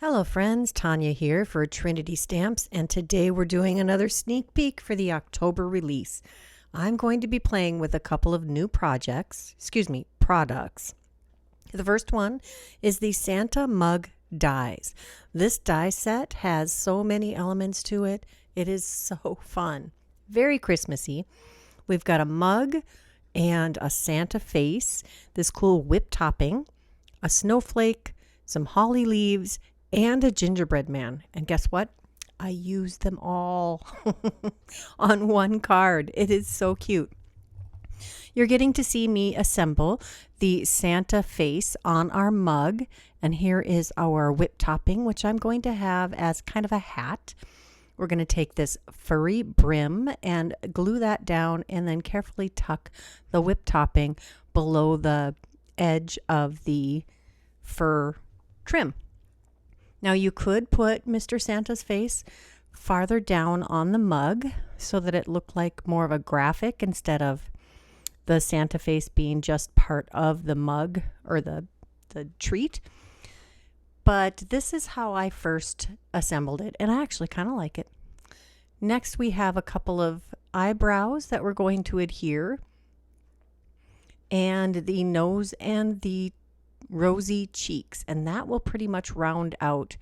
Hello friends, Tanya here for Trinity Stamps, and today we're doing another sneak peek for the October release. I'm going to be playing with a couple of new products. The first one is the Santa Mug Dies. This die set has so many elements to it. It is so fun. Very Christmassy. We've got a mug and a Santa face, this cool whip topping, a snowflake, some holly leaves, and a gingerbread man. And guess what? I used them all on one card. It is so cute. You're getting to see me assemble the Santa face on our mug. And here is our whip topping, which I'm going to have as kind of a hat. We're going to take this furry brim and glue that down and then carefully tuck the whip topping below the edge of the fur trim. Now you could put Mr. Santa's face farther down on the mug so that it looked like more of a graphic instead of the Santa face being just part of the mug or the treat. But this is how I first assembled it, and I actually kind of like it. Next we have a couple of eyebrows that we're going to adhere, and the nose and the rosy cheeks, and that will pretty much round out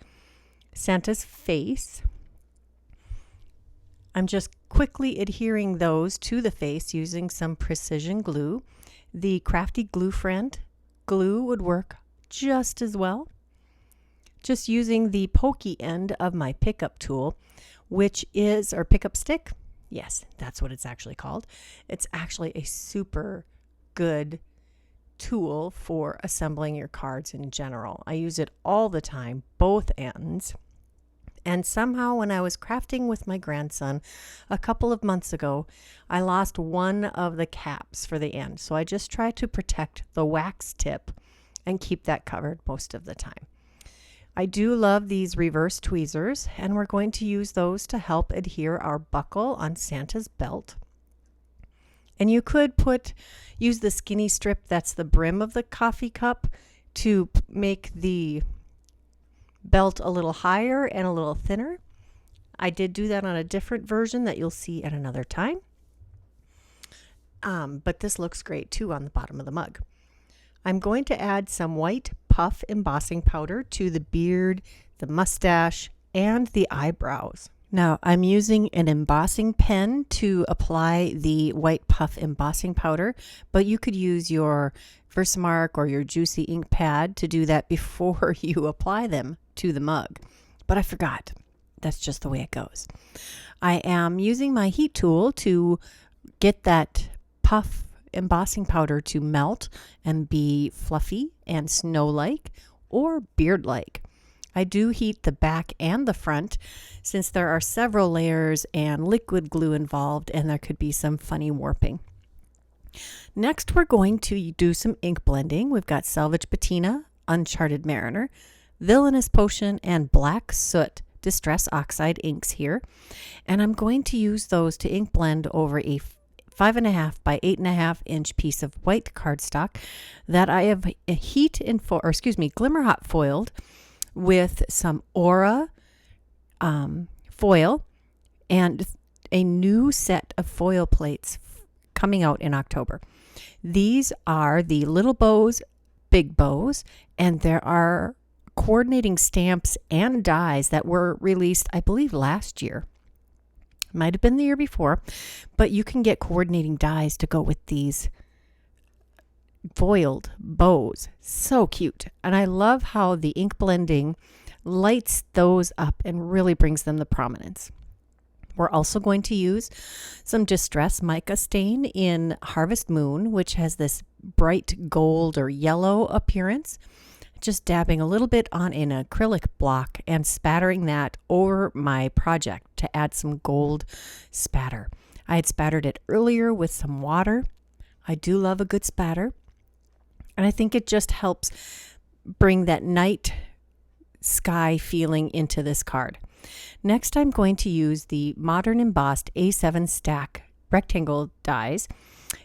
Santa's face. I'm just quickly adhering those to the face using some precision glue. The Crafty Gluefriend glue would work just as well. Just using the pokey end of my pickup tool, which is, or pickup stick. Yes, that's what it's actually called. It's actually a super good tool for assembling your cards in general. I use it all the time, both ends. And somehow when I was crafting with my grandson a couple of months ago, I lost one of the caps for the end. So I just try to protect the wax tip and keep that covered most of the time. I do love these reverse tweezers, and we're going to use those to help adhere our buckle on Santa's belt. And you could use the skinny strip that's the brim of the coffee cup to make the belt a little higher and a little thinner. I did do that on a different version that you'll see at another time. But this looks great too on the bottom of the mug. I'm going to add some white puff embossing powder to the beard, the mustache, and the eyebrows. Now I'm using an embossing pen to apply the white puff embossing powder, but you could use your Versamark or your Juicy ink pad to do that before you apply them to the mug. But I forgot. That's just the way it goes. I am using my heat tool to get that puff embossing powder to melt and be fluffy and snow-like or beard-like. I do heat the back and the front since there are several layers and liquid glue involved, and there could be some funny warping. Next, we're going to do some ink blending. We've got Salvaged Patina, Uncharted Mariner, Villainous Potion, and Black Soot Distress Oxide inks here. And I'm going to use those to ink blend over a 5.5 by 8.5 inch piece of white cardstock that I have glimmer hot foiled with some Aura foil and a new set of foil plates coming out in October. These are the little bows, big bows, and there are coordinating stamps and dies that were released, I believe, last year. Might have been the year before, but you can get coordinating dies to go with these foiled bows. So cute. And I love how the ink blending lights those up and really brings them the prominence. We're also going to use some Distress Mica stain in Harvest Moon, which has this bright gold or yellow appearance. Just dabbing a little bit on an acrylic block and spattering that over my project to add some gold spatter. I had spattered it earlier with some water. I do love a good spatter, and I think it just helps bring that night sky feeling into this card. Next, I'm going to use the Modern Embossed A7 stack rectangle dies,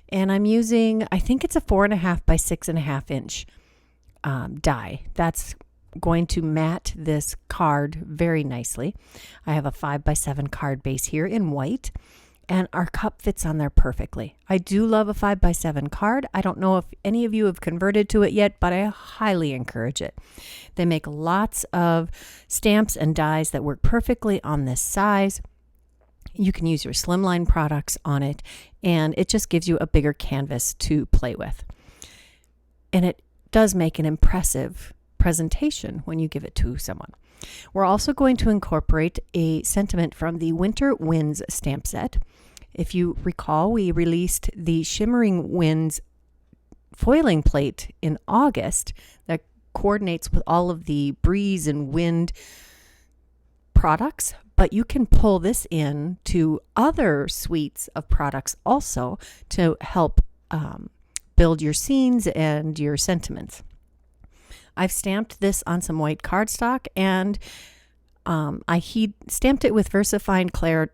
and I'm using, I think it's a 4.5 by 6.5 inch die. That's going to mat this card very nicely. I have a 5x7 card base here in white, and our cup fits on there perfectly. I do love a 5x7 card. I don't know if any of you have converted to it yet, but I highly encourage it. They make lots of stamps and dies that work perfectly on this size. You can use your slimline products on it, and it just gives you a bigger canvas to play with. And it does make an impressive presentation when you give it to someone. We're also going to incorporate a sentiment from the Winter Winds stamp set. If you recall, we released the Shimmering Winds foiling plate in August that coordinates with all of the breeze and wind products, but you can pull this in to other suites of products also to help build your scenes and your sentiments. I've stamped this on some white cardstock, and I stamped it with VersaFine Clair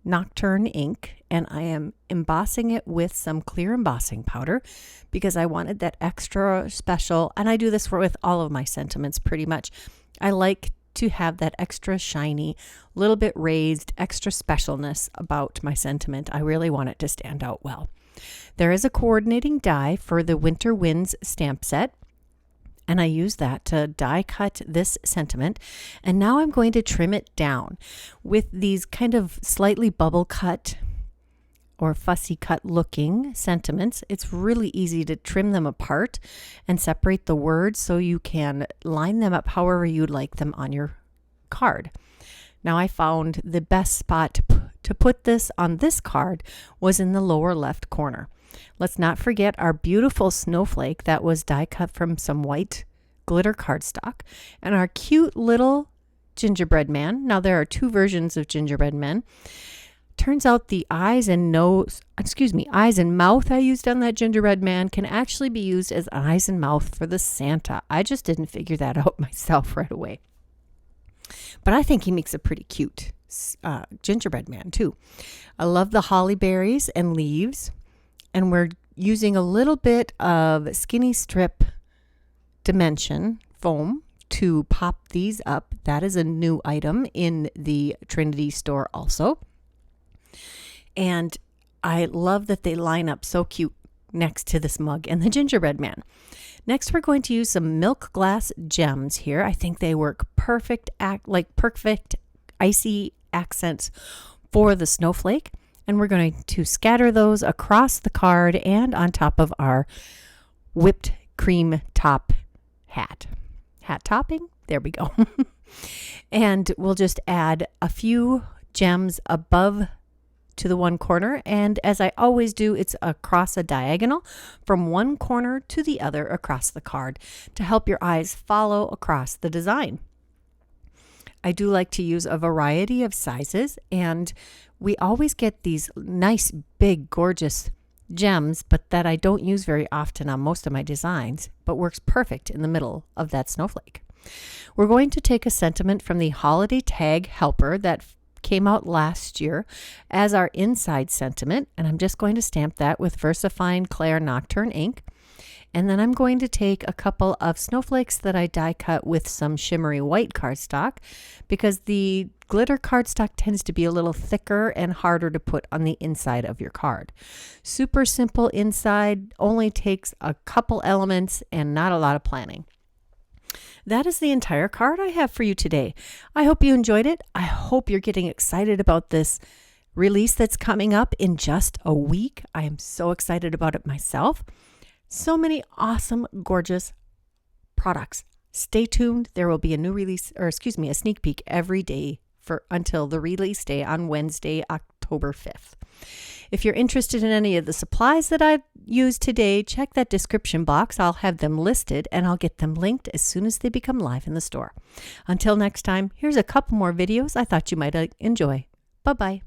Nocturne ink, and I am embossing it with some clear embossing powder because I wanted that extra special, and I do this with all of my sentiments pretty much. I like to have that extra shiny, little bit raised, extra specialness about my sentiment. I really want it to stand out well. There is a coordinating die for the Winter Winds stamp set, and I use that to die cut this sentiment. And now I'm going to trim it down with these kind of slightly bubble cut or fussy cut looking sentiments. It's really easy to trim them apart and separate the words so you can line them up however you'd like them on your card. Now I found the best spot to put this on this card was in the lower left corner. Let's not forget our beautiful snowflake that was die cut from some white glitter cardstock, and our cute little gingerbread man. Now there are two versions of gingerbread men. Turns out the eyes and mouth I used on that gingerbread man can actually be used as eyes and mouth for the Santa. I just didn't figure that out myself right away. But I think he makes a pretty cute gingerbread man too. I love the holly berries and leaves, and we're using a little bit of skinny strip dimension foam to pop these up. That is a new item in the Trinity store also. And I love that they line up so cute next to this mug and the gingerbread man. Next, we're going to use some milk glass gems here. I think they work perfect icy accents for the snowflake. And we're going to scatter those across the card and on top of our whipped cream top hat topping. There we go. And we'll just add a few gems above to the one corner, and as I always do, it's across a diagonal from one corner to the other across the card to help your eyes follow across the design. I do like to use a variety of sizes, and we always get these nice big gorgeous gems, but that I don't use very often on most of my designs, but works perfect in the middle of that snowflake. We're going to take a sentiment from the Holiday Tag Helper that came out last year as our inside sentiment, and I'm just going to stamp that with VersaFine Clair Nocturne ink. And then I'm going to take a couple of snowflakes that I die cut with some shimmery white cardstock, because the glitter cardstock tends to be a little thicker and harder to put on the inside of your card. Super simple inside, only takes a couple elements and not a lot of planning. That is the entire card I have for you today. I hope you enjoyed it. I hope you're getting excited about this release that's coming up in just a week. I am so excited about it myself. So many awesome, gorgeous products. Stay tuned. There will be a new release, a sneak peek every day until the release day on Wednesday, October 5th. If you're interested in any of the supplies that I've used today, check that description box. I'll have them listed, and I'll get them linked as soon as they become live in the store. Until next time, here's a couple more videos I thought you might enjoy. Bye-bye.